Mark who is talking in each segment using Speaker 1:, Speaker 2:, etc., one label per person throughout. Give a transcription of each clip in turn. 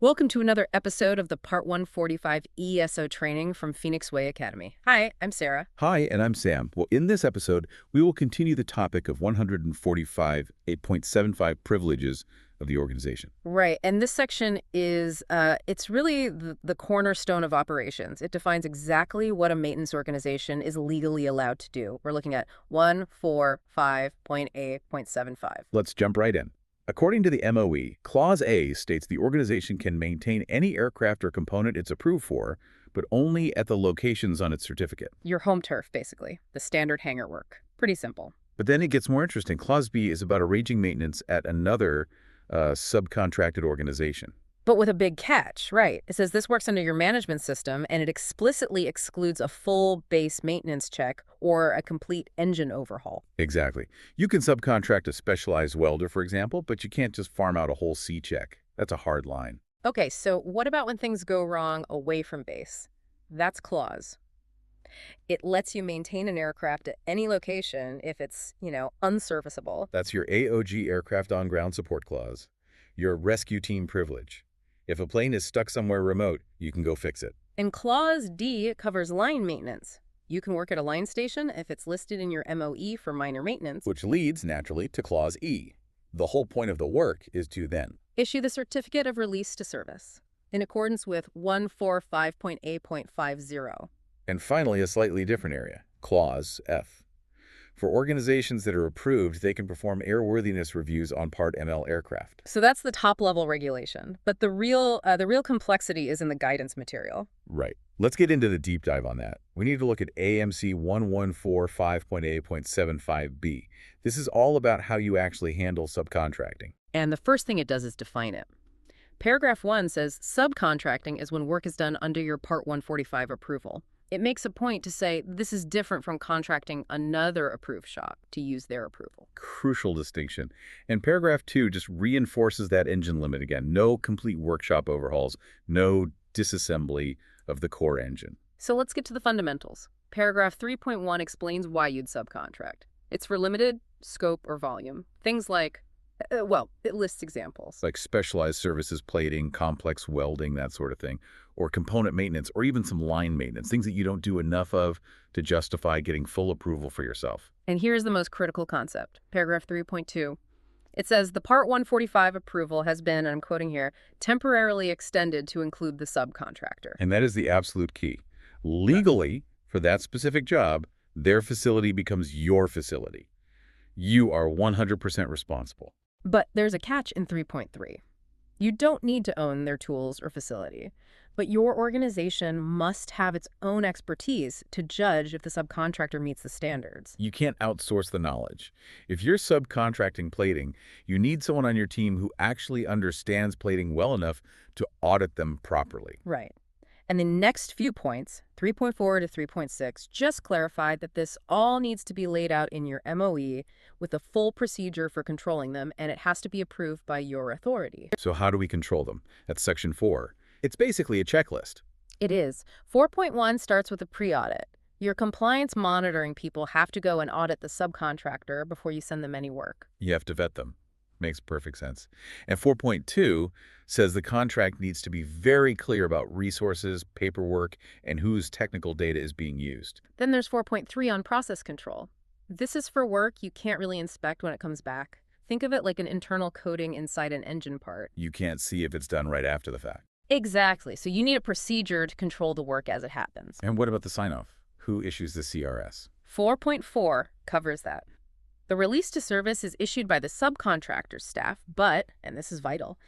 Speaker 1: Welcome to another episode of the Part 145 EASA training from Phoenix Way Academy. Hi, I'm Sarah.
Speaker 2: Hi, and I'm Sam. Well, in this episode, we will continue the topic of 145.A.75 privileges of the organization.
Speaker 1: Right, and this section is, it's really the cornerstone of operations. It defines exactly what a maintenance organization is legally allowed to do. We're looking at 145.A.75.
Speaker 2: Let's jump right in. According to the MOE, Clause A states the organization can maintain any aircraft or component it's approved for, but only at the locations on its certificate.
Speaker 1: Your home turf, basically, the standard hangar work. Pretty simple.
Speaker 2: But then it gets more interesting. Clause B is about arranging maintenance at another subcontracted organization.
Speaker 1: But with a big catch, right? It says this works under your management system, and it explicitly excludes a full base maintenance check or a complete engine overhaul.
Speaker 2: Exactly. You can subcontract a specialized welder, for example, but you can't just farm out a whole C check. That's a hard line.
Speaker 1: Okay, so what about when things go wrong away from base? That's clause. It lets you maintain an aircraft at any location if it's, unserviceable.
Speaker 2: That's your AOG aircraft on-ground support clause. Your rescue team privilege. If a plane is stuck somewhere remote, you can go fix it.
Speaker 1: And Clause D covers line maintenance. You can work at a line station if it's listed in your MOE for minor maintenance.
Speaker 2: Which leads, naturally, to Clause E. The whole point of the work is to then
Speaker 1: issue the certificate of release to service in accordance with 145.A.50.
Speaker 2: And finally, a slightly different area, Clause F. For organizations that are approved, they can perform airworthiness reviews on Part ML aircraft.
Speaker 1: So that's the top-level regulation, but the real complexity is in the guidance material.
Speaker 2: Right. Let's get into the deep dive on that. We need to look at AMC 1145.A.75B. This is all about how you actually handle subcontracting.
Speaker 1: And the first thing it does is define it. Paragraph 1 says subcontracting is when work is done under your Part 145 approval. It makes a point to say this is different from contracting another approved shop to use their approval.
Speaker 2: Crucial distinction. And paragraph 2 just reinforces that engine limit again. No complete workshop overhauls, no disassembly of the core engine.
Speaker 1: So let's get to the fundamentals. Paragraph 3.1 explains why you'd subcontract. It's for limited scope or volume. Things like, it lists examples.
Speaker 2: Like specialized services, plating, complex welding, that sort of thing. Or component maintenance, or even some line maintenance, things that you don't do enough of to justify getting full approval for yourself.
Speaker 1: And here's the most critical concept, paragraph 3.2. It says the Part 145 approval has been, and I'm quoting here, temporarily extended to include the subcontractor.
Speaker 2: And that is the absolute key. Legally, for that specific job, their facility becomes your facility. You are 100% responsible.
Speaker 1: But there's a catch in 3.3. You don't need to own their tools or facility, but your organization must have its own expertise to judge if the subcontractor meets the standards.
Speaker 2: You can't outsource the knowledge. If you're subcontracting plating, you need someone on your team who actually understands plating well enough to audit them properly.
Speaker 1: Right. And the next few points, 3.4 to 3.6, just clarified that this all needs to be laid out in your MOE with a full procedure for controlling them, and it has to be approved by your authority.
Speaker 2: So how do we control them? That's Section 4. It's basically a checklist.
Speaker 1: It is. 4.1 starts with a pre-audit. Your compliance monitoring people have to go and audit the subcontractor before you send them any work.
Speaker 2: You have to vet them. Makes perfect sense. And 4.2 says the contract needs to be very clear about resources, paperwork, and whose technical data is being used.
Speaker 1: Then there's 4.3 on process control. This is for work you can't really inspect when it comes back. Think of it like an internal coating inside an engine part.
Speaker 2: You can't see if it's done right after the fact.
Speaker 1: Exactly. So you need a procedure to control the work as it happens.
Speaker 2: And what about the sign-off? Who issues the CRS?
Speaker 1: 4.4 covers that. The release to service is issued by the subcontractor's staff, but, and this is vital,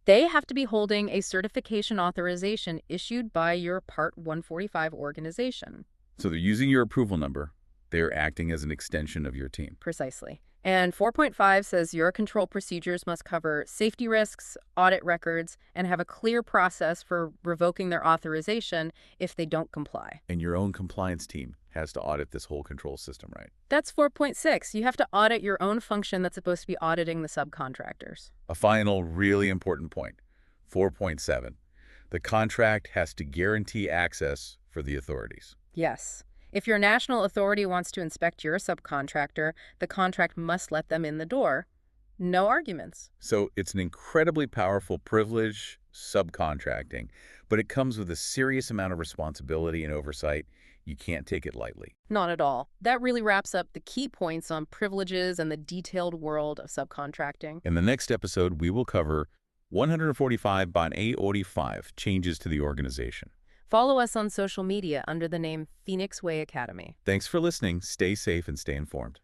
Speaker 1: they have to be holding a certification authorization issued by your Part 145 organization.
Speaker 2: So they're using your approval number. They're acting as an extension of your team.
Speaker 1: Precisely. And 4.5 says your control procedures must cover safety risks, audit records, and have a clear process for revoking their authorization if they don't comply.
Speaker 2: And your own compliance team has to audit this whole control system, right?
Speaker 1: That's 4.6. You have to audit your own function that's supposed to be auditing the subcontractors.
Speaker 2: A final really important point, 4.7. The contract has to guarantee access for the authorities.
Speaker 1: Yes. If your national authority wants to inspect your subcontractor, the contract must let them in the door. No arguments.
Speaker 2: So it's an incredibly powerful privilege subcontracting, but it comes with a serious amount of responsibility and oversight. You can't take it lightly.
Speaker 1: Not at all. That really wraps up the key points on privileges and the detailed world of subcontracting.
Speaker 2: In the next episode, we will cover 145.A.75 changes to the organization.
Speaker 1: Follow us on social media under the name Phoenix Way Academy.
Speaker 2: Thanks for listening. Stay safe and stay informed.